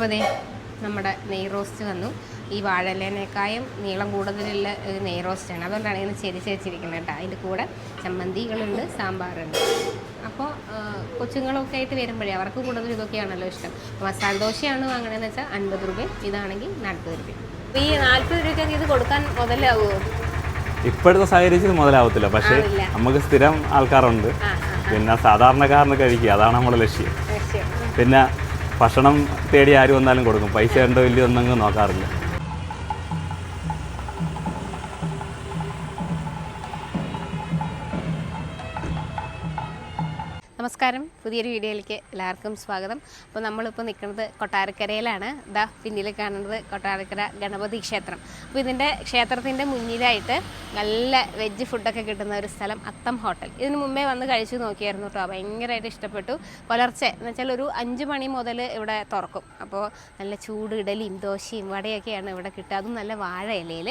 അപ്പോൾ ദേ നമ്മുടെ നെയ് റോസ്റ്റ് വന്നു. ഈ വാഴയിലേനേക്കായും നീളം കൂടുതലുള്ള ഒരു നെയ് റോസ്റ്റാണ്, അതുകൊണ്ടാണ് ഇങ്ങനെ ചെരിച്ച് വെച്ചിരിക്കുന്നത് കേട്ടോ. അതിൻ്റെ കൂടെ ചമ്മന്തികളുണ്ട്, സാമ്പാറുണ്ട്. അപ്പോൾ കൊച്ചുങ്ങളൊക്കെ ആയിട്ട് വരുമ്പോഴേ അവർക്ക് കൂടുതൽ ഇതൊക്കെയാണല്ലോ ഇഷ്ടം. മസാല ദോശയാണ് വാങ്ങണമെന്ന് വെച്ചാൽ 50 രൂപ, ഇതാണെങ്കിൽ 40 രൂപ. അപ്പോൾ ഈ 40 രൂപയ്ക്കൊക്കെ ഇത് കൊടുക്കാൻ മുതലാവുമോ? ഇപ്പോഴത്തെ സാഹചര്യത്തിൽ മുതലാവത്തില്ല, പക്ഷേ നമുക്ക് സ്ഥിരം ആൾക്കാരുണ്ട്, പിന്നെ സാധാരണക്കാരന് കഴിക്കുക, അതാണ് നമ്മുടെ ലക്ഷ്യം. പിന്നെ ഭക്ഷണം തേടി ആര് വന്നാലും കൊടുക്കും, പൈസ ഉണ്ടോ ഇല്ലയോ ഒന്നും നോക്കാറില്ല. നമസ്കാരം, പുതിയൊരു വീഡിയോയിലേക്ക് എല്ലാവർക്കും സ്വാഗതം. അപ്പോൾ നമ്മളിപ്പോൾ നിൽക്കുന്നത് കൊട്ടാരക്കരയിലാണ്. ഇതാ പിന്നിൽ കാണുന്നത് കൊട്ടാരക്കര ഗണപതി ക്ഷേത്രം. അപ്പോൾ ഇതിൻ്റെ ക്ഷേത്രത്തിൻ്റെ മുന്നിലായിട്ട് നല്ല വെജ് ഫുഡൊക്കെ കിട്ടുന്ന ഒരു സ്ഥലം അത്തം ഹോട്ടൽ. ഇതിന് മുമ്പേ വന്ന് കഴിച്ചു നോക്കിയായിരുന്നു കേട്ടോ, ഭയങ്കരമായിട്ട് ഇഷ്ടപ്പെട്ടു. പുലർച്ചെ എന്ന് വെച്ചാൽ ഒരു 5 മണി മുതൽ ഇവിടെ തുറക്കും. അപ്പോൾ നല്ല ചൂട് ഇഡലിയും ദോശയും വടയൊക്കെയാണ് ഇവിടെ കിട്ടുക, അതും നല്ല വാഴ ഇലയിൽ.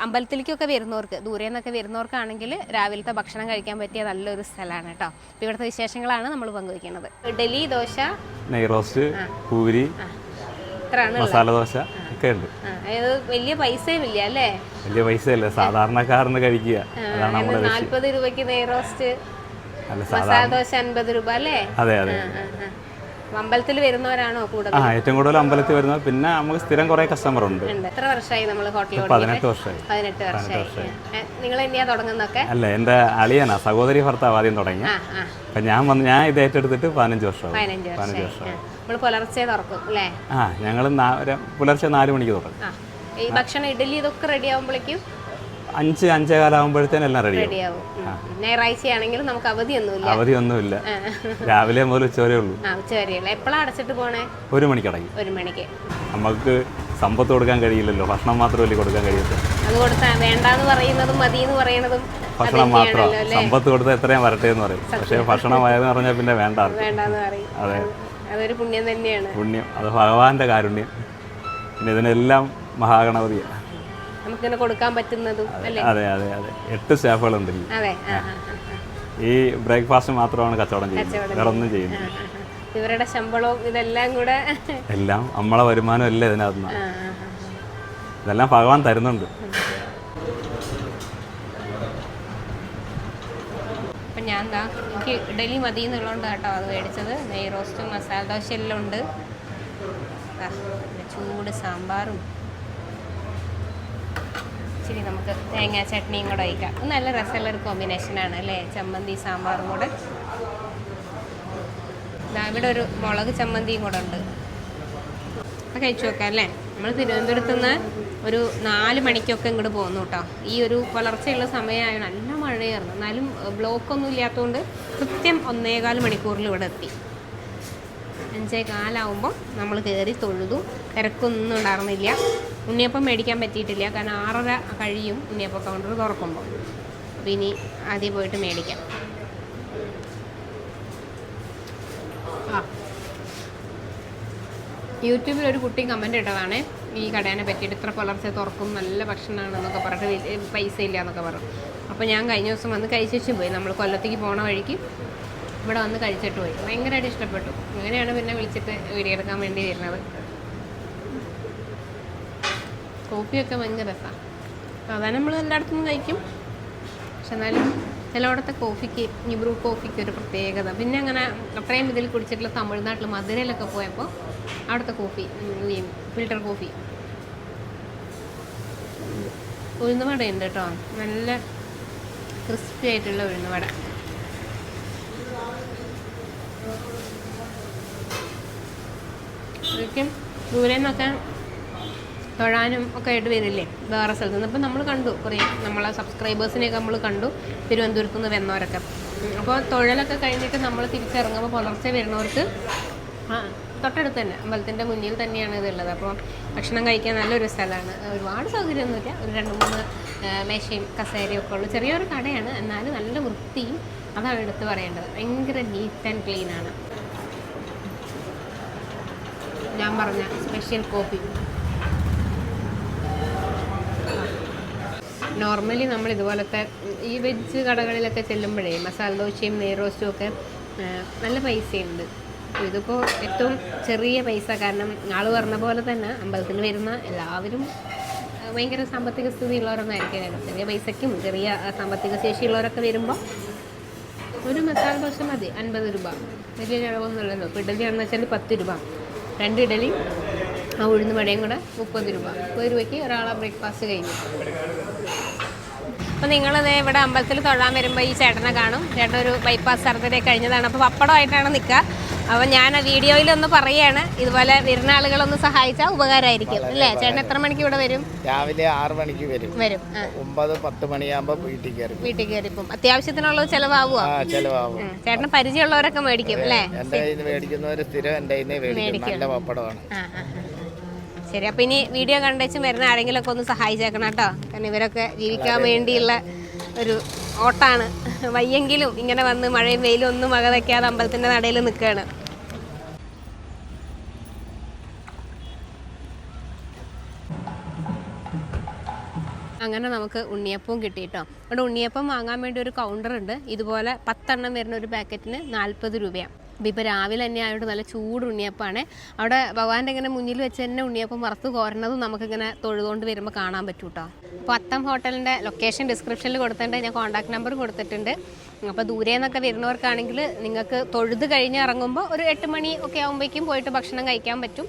അമ്പലത്തിലേക്കൊക്കെ വരുന്നവർക്ക്, ദൂരെ നിന്നൊക്കെ വരുന്നവർക്കാണെങ്കിൽ രാവിലത്തെ ഭക്ഷണം കഴിക്കാൻ പറ്റിയ നല്ലൊരു സ്ഥലമാണ് കേട്ടോ. അപ്പോൾ ഇവിടുത്തെ വിശേഷങ്ങളാണ് നമ്മൾ പങ്കുവയ്ക്കുന്നത്. ഇഡലി, ദോശ, നെയ് റോസ്റ്റ്, പൂരി, മസാല ദോശ ഒക്കെ ഉണ്ട്. വലിയ പൈസയും ഇല്ല അല്ലേ? വലിയ പൈസയല്ല, സാധാരണക്കാരന് കഴിക്കുക. 40 രൂപയ്ക്ക് നെയ് റോസ്റ്റ്, മസാല ദോശ 50 രൂപ അല്ലേ? അതെ അതെ. അമ്പലത്തിൽ വരുന്നവരാണോ കൂടുതൽ? ഏറ്റവും കൂടുതൽ അമ്പലത്തിൽ വരുന്നത്. പിന്നെ നമുക്ക് സ്ഥിരം കുറെ കസ്റ്റമർ ഉണ്ട്. എത്ര വർഷമായി നമ്മൾ ഹോട്ടലിൽ? 18 വർഷമായി. 18 വർഷമായി. നിങ്ങൾ തന്നെയാ തുടങ്ങുന്നൊക്കെ? അല്ല, എൻ്റെ അളിയനാ, സഹോദരി ഭർത്താവ് ആദ്യം തുടങ്ങി. അപ്പൊ ഞാൻ ഇത് ഏറ്റെടുത്തിട്ട് 15 വർഷമായി. 15 വർഷം. നമ്മൾ പുലർച്ചെ തുറക്കും അല്ലേ? ഞങ്ങൾ പുലർച്ചെ 4 മണിക്ക് തുറക്കും. ഈ ഭക്ഷണം ഇഡലി ഇതൊക്കെ റെഡി ആവുമ്പോഴേക്കും 5-5:15 ആകുമ്പോഴത്തേനും എല്ലാം റെഡിയാവും. ഞായറാഴ്ചയാണെങ്കിലും നമുക്ക് അവധിയൊന്നുമില്ല. രാവിലെ മുതൽ ഉച്ചവരെ ഉള്ളൂ. എപ്പോഴാണ് അടച്ചിട്ട് പോണേ? 1 മണിക്ക് അടങ്ങി. 1 മണിക്ക്. നമുക്ക് സമ്പത്ത് കൊടുക്കാൻ കഴിയില്ലല്ലോ, ഭക്ഷണം മാത്രമല്ലേ കൊടുക്കാൻ കഴിയത്തുള്ളൂ. അത് കൊടുത്താൽ വേണ്ടാന്ന് പറയുന്നതും മതി എന്ന് പറയുന്നതും ഭക്ഷണം മാത്രം. സമ്പത്ത് കൊടുത്താൽ എത്രയും വരട്ടെ എന്ന് പറയും, പക്ഷേ ഭക്ഷണമായെന്ന് പറഞ്ഞാൽ പിന്നെ വേണ്ടാന്ന് പറയും. അതെ, അതൊരു പുണ്യം തന്നെയാണ്. പുണ്യം, അത് ഭഗവാന്റെ കാരുണ്യം. പിന്നെ ഇതിനെല്ലാം മഹാഗണപതിയാണ് നമുക്കിങ്ങനെ കൊടുക്കാൻ പറ്റുന്നതും. അതെ അതെ അതെ. 8 സ്റ്റാഫുകളുണ്ട്. ഈ ബ്രേക്ക്ഫാസ്റ്റ് മാത്രമാണ് കച്ചവടം ചെയ്യുന്നത്, വേറെ ഒന്നും ചെയ്യുന്നില്ല. ഇവരുടെ ശമ്പളവും ഇതെല്ലാം കൂടെ എല്ലാം നമ്മളെ വരുമാനം എല്ലാം ഇതിനകത്ത്, ഇതെല്ലാം ഭഗവാൻ തരുന്നുണ്ട്. അപ്പം ഞാൻ എനിക്ക് ഇഡലി മതി എന്നുള്ളതുകൊണ്ട് കേട്ടോ അത് മേടിച്ചത്. നെയ് റോസ്റ്റും മസാല ദോശ എല്ലാം ഉണ്ട്, ചൂട് സാമ്പാറും, ഇച്ചിരി നമുക്ക് തേങ്ങാ ചട്നിയും കൂടെ കഴിക്കാം. നല്ല രസമുള്ളൊരു കോമ്പിനേഷനാണ് അല്ലേ, ചമ്മന്തി സാമ്പാറും കൂടെ. ഇവിടെ ഒരു മുളക് ചമ്മന്തിയും കൂടെ ഉണ്ട്. അപ്പോൾ കഴിച്ചു നോക്കാം അല്ലേ? നമ്മൾ തിരുവനന്തപുരത്ത് നിന്ന് ഒരു 4 മണിക്കൊക്കെ ഇങ്ങോട്ട് പോകുന്നു കേട്ടോ. ഈ ഒരു പുലർച്ചയുള്ള സമയമായ നല്ല മഴയായിരുന്നു, എന്നാലും ബ്ലോക്കൊന്നും ഇല്ലാത്തതുകൊണ്ട് കൃത്യം 1.25 മണിക്കൂറിൽ ഇവിടെ എത്തി. 5:15 നമ്മൾ കയറി തൊഴുതു. തിരക്കൊന്നും ഉണ്ടായിരുന്നില്ല. ഉണ്ണിയപ്പം മേടിക്കാൻ പറ്റിയിട്ടില്ല, കാരണം 6:30 കഴിയും ഉണ്ണിയപ്പം കൗണ്ടർ തുറക്കുമ്പോൾ. അപ്പോൾ ഇനി ആദ്യം പോയിട്ട് മേടിക്കാം. യൂട്യൂബിൽ ഒരു കുട്ടി കമൻറ്റ് ഇട്ടതാണ് ഈ കടേനെ പറ്റിയിട്ട്, ഇത്ര പുലർച്ചെ തുറക്കും, നല്ല ഭക്ഷണമാണെന്നൊക്കെ പറഞ്ഞിട്ട് പൈസ ഇല്ല എന്നൊക്കെ പറഞ്ഞു. അപ്പോൾ ഞാൻ കഴിഞ്ഞ ദിവസം വന്ന് കഴിച്ചു പോയി. നമ്മൾ കൊല്ലത്തേക്ക് പോണ വഴിക്ക് ഇവിടെ വന്ന് കഴിച്ചിട്ട് പോയി. ഭയങ്കരമായിട്ട് ഇഷ്ടപ്പെട്ടു. അങ്ങനെയാണ് പിന്നെ വിളിച്ചിട്ട് വീഡിയോ എടുക്കാൻ വേണ്ടി വരുന്നത്. കോഫിയൊക്കെ ഭയങ്കര രസമാണ്. സാധാരണ നമ്മൾ എല്ലായിടത്തുനിന്നും കഴിക്കും, പക്ഷെ എന്നാലും ചിലയിടത്തെ കോഫിക്ക്, ബ്രൂ കോഫിക്ക് ഒരു പ്രത്യേകത. പിന്നെ അങ്ങനെ അത്രയും ഇതിൽ കുടിച്ചിട്ടുള്ള തമിഴ്നാട്ടിൽ മധുരയിലൊക്കെ പോയപ്പോൾ അവിടുത്തെ കോഫി, ഫിൽറ്റർ കോഫി. ഉഴുന്നുവട ഉണ്ട് കേട്ടോ, നല്ല ക്രിസ്പി ആയിട്ടുള്ള ഉഴുന്നുവട. ശരിക്കും ദൂരെ നിന്നൊക്കെ തൊഴാനും ഒക്കെ ആയിട്ട് വരില്ലേ വേറെ സ്ഥലത്ത് നിന്ന്. ഇപ്പം നമ്മൾ കണ്ടു കുറേ നമ്മളെ സബ്സ്ക്രൈബേഴ്സിനെയൊക്കെ നമ്മൾ കണ്ടു, തിരുവനന്തപുരത്ത് നിന്ന് വരുന്നവരൊക്കെ. അപ്പോൾ തൊഴിലൊക്കെ കഴിഞ്ഞിട്ട് നമ്മൾ തിരിച്ചിറങ്ങുമ്പോൾ പുലർച്ചെ വരുന്നവർക്ക് തൊട്ടടുത്ത് തന്നെ അമ്പലത്തിൻ്റെ മുന്നിൽ തന്നെയാണ് ഇതുള്ളത്. അപ്പോൾ ഭക്ഷണം കഴിക്കാൻ നല്ലൊരു സ്ഥലമാണ്. ഒരുപാട് സൗകര്യമൊന്നുമില്ല, ഒരു 2-3 മേശയും കസേരയും ഒക്കെ ഉള്ളു. ചെറിയൊരു കടയാണ്, എന്നാലും നല്ല വൃത്തിയും, അതാണ് എടുത്ത് പറയേണ്ടത്. ഭയങ്കര നീറ്റ് ആൻഡ് ക്ലീനാണ്. ഞാൻ പറഞ്ഞ സ്പെഷ്യൽ കോഫി. നോർമലി നമ്മൾ ഇതുപോലത്തെ ഈ വെജ് കടകളിലൊക്കെ ചെല്ലുമ്പോഴേ മസാല ദോശയും നെയ് റോസ്റ്റും ഒക്കെ നല്ല പൈസയുണ്ട്. ഇതിപ്പോൾ ഏറ്റവും ചെറിയ പൈസ, കാരണം ആൾ പറഞ്ഞ പോലെ തന്നെ അമ്പലത്തിൽ വരുന്ന എല്ലാവരും ഭയങ്കര സാമ്പത്തിക സ്ഥിതി ഉള്ളവരൊന്നും ആയിരിക്കില്ല. ചെറിയ പൈസയ്ക്കും ചെറിയ സാമ്പത്തിക ശേഷിയുള്ളവരൊക്കെ വരുമ്പോൾ ഒരു മസാല ദോശ മതി 50 രൂപ, വലിയ ചിലവൊന്നുമില്ലല്ലോ. ഇപ്പോൾ ഇഡലിയാണെന്ന് വെച്ചാൽ 10 രൂപ, 2 ഇഡലി ആ ഉഴുന്ന് വടയും കൂടെ 30 രൂപ. 30 രൂപയ്ക്ക് ഒരാളെ ബ്രേക്ക്ഫാസ്റ്റ് കഴിഞ്ഞു. അപ്പോൾ നിങ്ങളിത് ഇവിടെ അമ്പലത്തിൽ തൊഴാൻ വരുമ്പോൾ ഈ ചേട്ടനെ കാണും. ചേട്ടൻ ഒരു ബൈപ്പാസ് സർജറി കഴിഞ്ഞതാണ്, അപ്പോൾ പപ്പടമായിട്ടാണ് നിൽക്കുക. അപ്പോൾ ഞാൻ വീഡിയോയിലൊന്ന് പറയുകയാണ്, ഇതുപോലെ വരുന്ന ആളുകളൊന്ന് സഹായിച്ചാൽ ഉപകാരമായിരിക്കും അല്ലേ? ചേട്ടൻ എത്ര മണിക്ക് ഇവിടെ വരും? രാവിലെ 6 മണിക്ക് വരും. 9-10 മണിയാകുമ്പോൾ വീട്ടിൽ കയറിപ്പം അത്യാവശ്യത്തിനുള്ളത് ചിലവാകുമോ? ചിലവാകും. ചേട്ടന് പരിചയമുള്ളവരൊക്കെ മേടിക്കും അല്ലേ? എൻ്റെ കയ്യിൽ നിന്ന് മേടിക്കുന്നവർ സ്ഥിരം എൻ്റെ കയ്യിൽ നിന്ന് മേടിക്കും. നല്ല പപ്പടമാണ്. ശരി, അപ്പോൾ ഇനി വീഡിയോ കണ്ടുവച്ച് വരുന്ന ആരെങ്കിലുമൊക്കെ ഒന്ന് സഹായിച്ചേക്കണം കേട്ടോ. കാരണം ഇവരൊക്കെ ജീവിക്കാൻ വേണ്ടിയുള്ള ഒരു ഓട്ടാണ്. വയ്യെങ്കിലും ഇങ്ങനെ വന്ന് മഴയും വെയിലും ഒന്നും വക വയ്ക്കാതെ അമ്പലത്തിൻ്റെ നടയിൽ നിൽക്കുകയാണ്. അങ്ങനെ നമുക്ക് ഉണ്ണിയപ്പവും കിട്ടി കേട്ടോ. അവിടെ ഉണ്ണിയപ്പം വാങ്ങാൻ വേണ്ടി ഒരു കൗണ്ടറുണ്ട്. ഇതുപോലെ 10 എണ്ണം വരുന്ന ഒരു പാക്കറ്റിന് 40 രൂപയാണ്. അപ്പോൾ ഇപ്പോൾ രാവിലെ തന്നെ ആയതുകൊണ്ട് നല്ല ചൂട് ഉണ്ണിയപ്പമാണ്. അവിടെ ഭഗവാന്റെ ഇങ്ങനെ മുന്നിൽ വെച്ച് തന്നെ ഉണ്ണിയപ്പം വറുത്ത് കോരണതും നമുക്കിങ്ങനെ തൊഴുതുകൊണ്ട് വരുമ്പോൾ കാണാൻ പറ്റും കേട്ടോ. അപ്പോൾ അത്തം ഹോട്ടലിൻ്റെ ലൊക്കേഷൻ ഡിസ്ക്രിപ്ഷനിൽ കൊടുത്തിട്ടുണ്ട്, ഞാൻ കോൺടാക്ട് നമ്പർ കൊടുത്തിട്ടുണ്ട്. അപ്പോൾ ദൂരെ നിന്നൊക്കെ വരുന്നവർക്കാണെങ്കിൽ നിങ്ങൾക്ക് തൊഴുത് കഴിഞ്ഞ് ഇറങ്ങുമ്പോൾ ഒരു 8 മണി ഒക്കെ ആകുമ്പോഴേക്കും പോയിട്ട് ഭക്ഷണം കഴിക്കാൻ പറ്റും.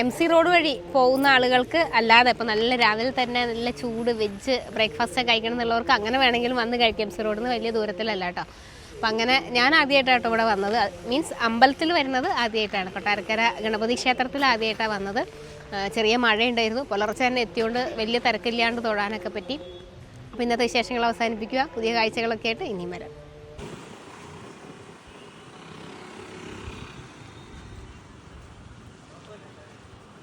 MC റോഡ് വഴി പോകുന്ന ആളുകൾക്ക് അല്ലാതെ ഇപ്പോൾ നല്ല രാവിലെ തന്നെ നല്ല ചൂട് വെജ് ബ്രേക്ക്ഫാസ്റ്റ് കഴിക്കണം എന്നുള്ളവർക്ക് അങ്ങനെ വേണമെങ്കിലും വന്ന് കഴിക്കാം. MC റോഡിൽ നിന്ന് വലിയ ദൂരത്തിലല്ല കേട്ടോ. അപ്പം അങ്ങനെ ഞാൻ ആദ്യമായിട്ടാണ് ഇവിടെ വന്നത്, മീൻസ് അമ്പലത്തിൽ വരുന്നത് ആദ്യമായിട്ടാണ്. കൊട്ടാരക്കര ഗണപതി ക്ഷേത്രത്തിൽ ആദ്യമായിട്ടാണ് വന്നത്. ചെറിയ മഴയുണ്ടായിരുന്നു, പുലർച്ചെ തന്നെ എത്തിയോണ്ട് വലിയ തിരക്കില്ലാണ്ട് തൊഴാനൊക്കെ പറ്റി. അപ്പോൾ ഇന്നത്തെ വിശേഷങ്ങൾ അവസാനിപ്പിക്കുക. പുതിയ കാഴ്ചകളൊക്കെ ആയിട്ട് ഇനിയും വരാം.